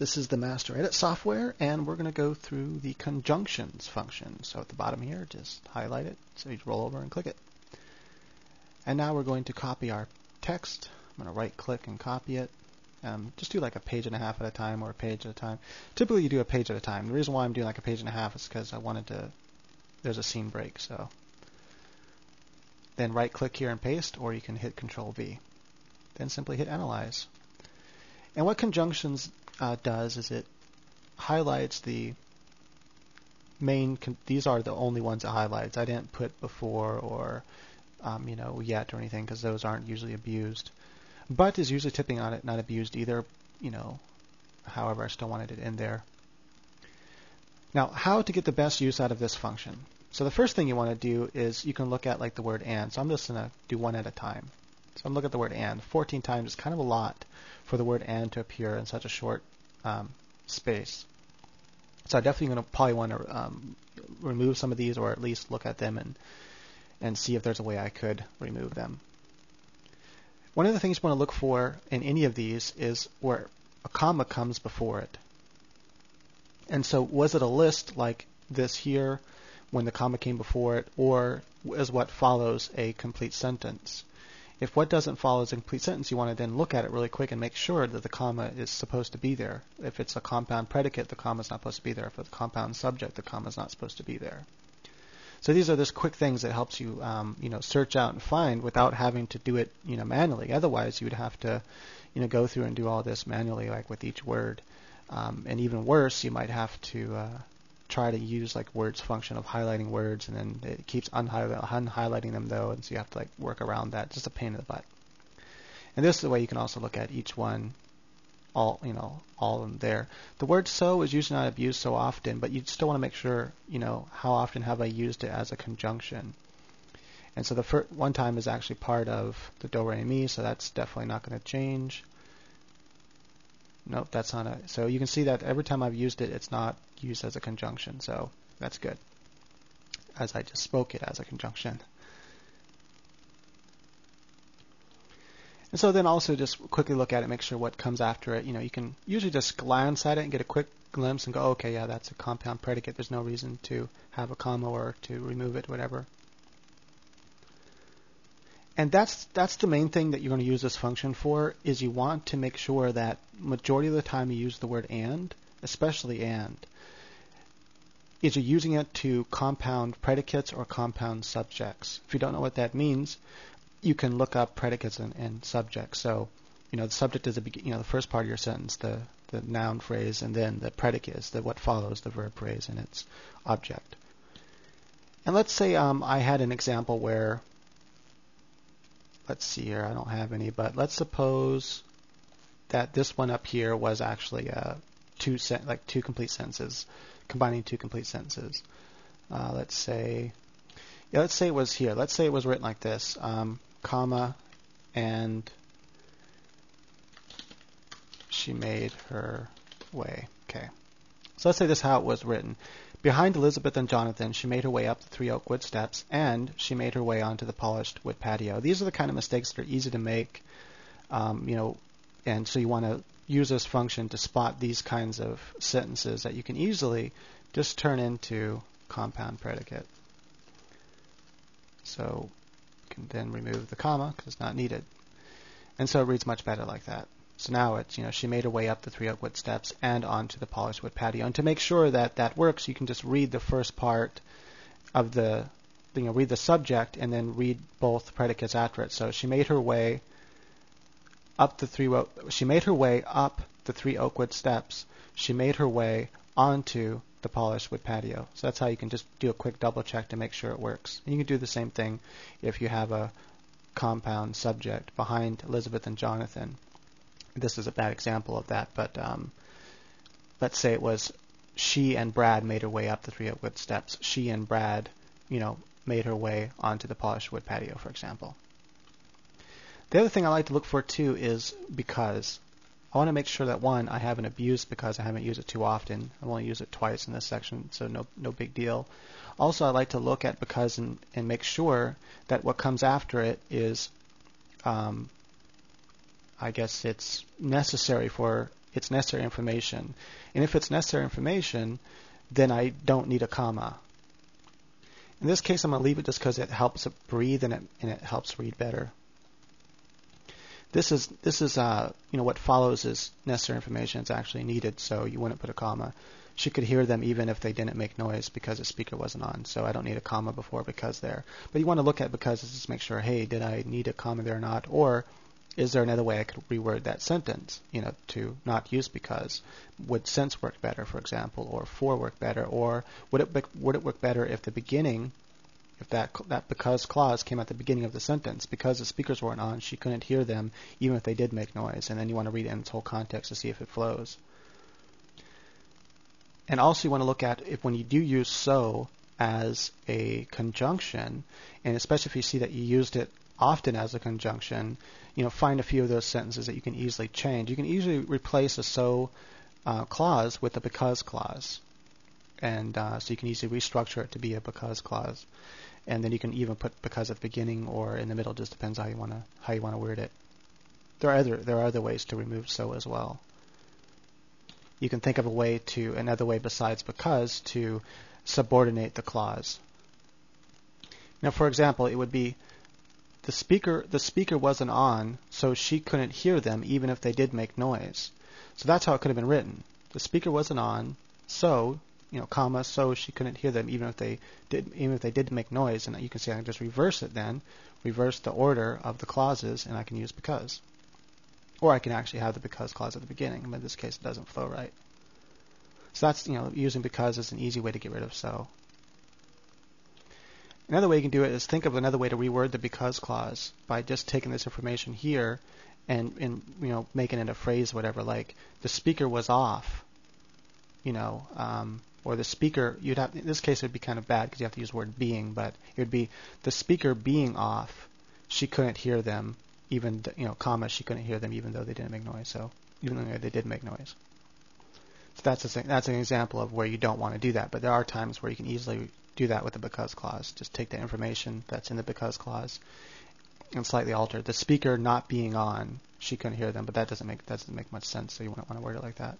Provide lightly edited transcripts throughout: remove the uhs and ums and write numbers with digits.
This is the master edit software, and we're going to go through the conjunctions function. So at the bottom here, just highlight it, so you roll over and click it. And now we're going to copy our text. I'm going to right click and copy it. Just do like a page and a half at a time or a page at a time. Typically you do a page at a time. The reason why I'm doing like a page and a half is because I wanted to, there's a scene break. So then right click here and paste, or you can hit Control V. Then simply hit Analyze. And what conjunctions does is it highlights the main, these are the only ones it highlights. I didn't put before or yet or anything, because those aren't usually abused. But is usually tipping on it, not abused either, however I still wanted it in there. Now, how to get the best use out of this function. So the first thing you want to do is you can look at like the word and. So I'm just going to do one at a time. So I'm looking at the word and. 14 times is kind of a lot for the word and to appear in such a short space. So I'm definitely going to probably want to remove some of these, or at least look at them and see if there's a way I could remove them. One of the things you want to look for in any of these is where a comma comes before it. And so was it a list like this here when the comma came before it, or is what follows a complete sentence? If what doesn't follow is a complete sentence, you want to then look at it really quick and make sure that the comma is supposed to be there. If it's a compound predicate, the comma is not supposed to be there. If it's a compound subject, the comma is not supposed to be there. So these are just quick things that helps you, search out and find without having to do it, manually. Otherwise, you would have to, go through and do all this manually, like with each word. And even worse, you might have to try to use like words function of highlighting words, and then it keeps unhighlighting them though, and so you have to like work around that. Just a pain in the butt. And this is the way you can also look at each one. All of them there. The word so is usually not abused so often, but you still want to make sure, how often have I used it as a conjunction. And so the first one time is actually part of the do, re, mi, so that's definitely not going to change. Nope, that's not it. So you can see that every time I've used it, it's not used as a conjunction, so that's good. As I just spoke it as a conjunction. And so then also just quickly look at it, make sure what comes after it. You can usually just glance at it and get a quick glimpse and go, okay, yeah, that's a compound predicate. There's no reason to have a comma or to remove it, whatever. And that's the main thing that you're going to use this function for, is you want to make sure that majority of the time you use the word and, especially and, is you're using it to compound predicates or compound subjects. If you don't know what that means, you can look up predicates and subjects. So, the subject is the first part of your sentence, the noun phrase, and then the predicate is what follows the verb phrase and its object. And let's say I had an example where, let's see here, I don't have any, but let's suppose that this one up here was actually two complete sentences, combining two complete sentences. Let's say it was here. Let's say it was written like this. Comma, and she made her way. Okay. So let's say this is how it was written. Behind Elizabeth and Jonathan, she made her way up the 3 oak wood steps, and she made her way onto the polished wood patio. These are the kind of mistakes that are easy to make, and so you want to use this function to spot these kinds of sentences that you can easily just turn into compound predicate. So you can then remove the comma because it's not needed. And so it reads much better like that. So now it's, she made her way up the 3 oak wood steps and onto the polished wood patio. And to make sure that that works, you can just read the first part of read the subject and then read both predicates after it. So she made her way up the 3 oak wood steps. She made her way onto the polished wood patio. So that's how you can just do a quick double check to make sure it works. And you can do the same thing if you have a compound subject behind Elizabeth and Jonathan. This is a bad example of that, but let's say it was she and Brad made her way up the 3 oak wood steps. She and Brad, made her way onto the polished wood patio, for example. The other thing I like to look for too is because. I want to make sure that, one, I haven't abused because I haven't used it too often. I've only used it twice in this section, so no big deal. Also, I like to look at because and make sure that what comes after it is, I guess it's necessary for it's necessary information. And if it's necessary information, then I don't need a comma. In this case, I'm going to leave it just because it helps it breathe and it helps read better. This is what follows is necessary information. It's actually needed, so you wouldn't put a comma. She could hear them even if they didn't make noise because the speaker wasn't on. So I don't need a comma before because there. But you want to look at because to just make sure, hey, did I need a comma there or not? Or is there another way I could reword that sentence, to not use because? Would since work better, for example, or for work better? Or would it work better if the beginning, if that because clause came at the beginning of the sentence? Because the speakers weren't on, she couldn't hear them even if they did make noise. And then you want to read it in its whole context to see if it flows. And also you want to look at if when you do use so as a conjunction, and especially if you see that you used it often as a conjunction, find a few of those sentences that you can easily change. You can easily replace a so clause with a because clause. And so you can easily restructure it to be a because clause. And then you can even put because at the beginning or in the middle, just depends how you want to word it. There are other ways to remove so as well. You can think of another way besides because to subordinate the clause. Now, for example, it would be the speaker wasn't on, so she couldn't hear them even if they did make noise. So that's how it could have been written. The speaker wasn't on, so comma, so she couldn't hear them even if they did make noise. And you can see I can just reverse it then, reverse the order of the clauses, and I can use because. Or I can actually have the because clause at the beginning, but in this case it doesn't flow right. So that's, using because is an easy way to get rid of so. Another way you can do it is think of another way to reword the because clause by just taking this information here and making it a phrase, whatever, like the speaker was off, or the speaker, in this case it would be kind of bad because you have to use the word being, but it would be the speaker being off, she couldn't hear them, even, comma, she couldn't hear them even though they didn't make noise, so even though they did make noise. So that's an example of where you don't want to do that, but there are times where you can easily do that with the because clause. Just take the information that's in the because clause and slightly alter. The speaker not being on, she couldn't hear them, but that doesn't make much sense, so you wouldn't want to word it like that.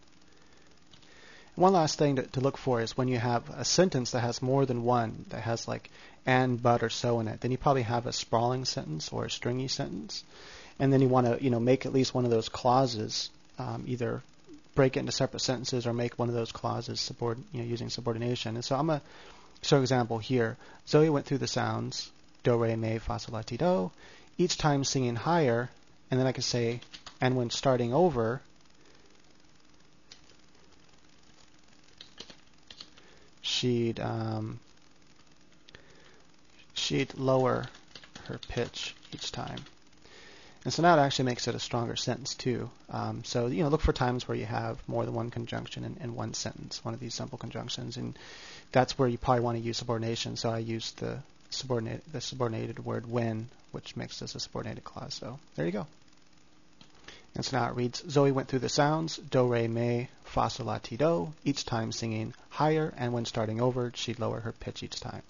One last thing to look for is when you have a sentence that has more than one, that has like and, but, or so in it, then you probably have a sprawling sentence or a stringy sentence. And then you want to make at least one of those clauses, either break it into separate sentences or make one of those clauses using subordination. And so I'm going to show an example here. Zoe went through the sounds, do, re, mi, fa, sol, la, ti, do, each time singing higher, and then I can say, and when starting over, she'd lower her pitch each time. And so now it actually makes it a stronger sentence too. So look for times where you have more than one conjunction in one sentence, one of these simple conjunctions, and that's where you probably want to use subordination. So I use the subordinated word when, which makes this a subordinated clause. So there you go. And so now it reads, Zoe went through the sounds, do, re, mi, fa, sol, la, ti, do, each time singing higher, and when starting over, she'd lower her pitch each time.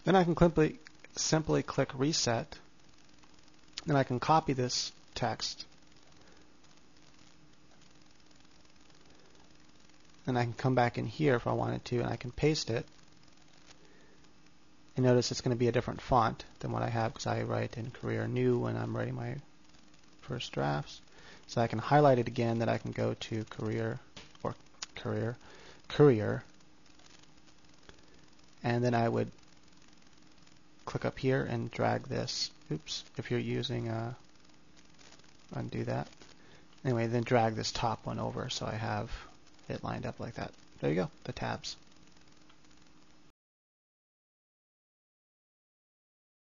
Then I can simply click reset, and I can copy this text, and I can come back in here if I wanted to, and I can paste it. And notice it's going to be a different font than what I have because I write in Career New when I'm writing my first drafts. So I can highlight it again, then I can go to Courier, and then I would click up here and drag this. Oops, if you're using undo that. Anyway, then drag this top one over so I have it lined up like that. There you go, the tabs.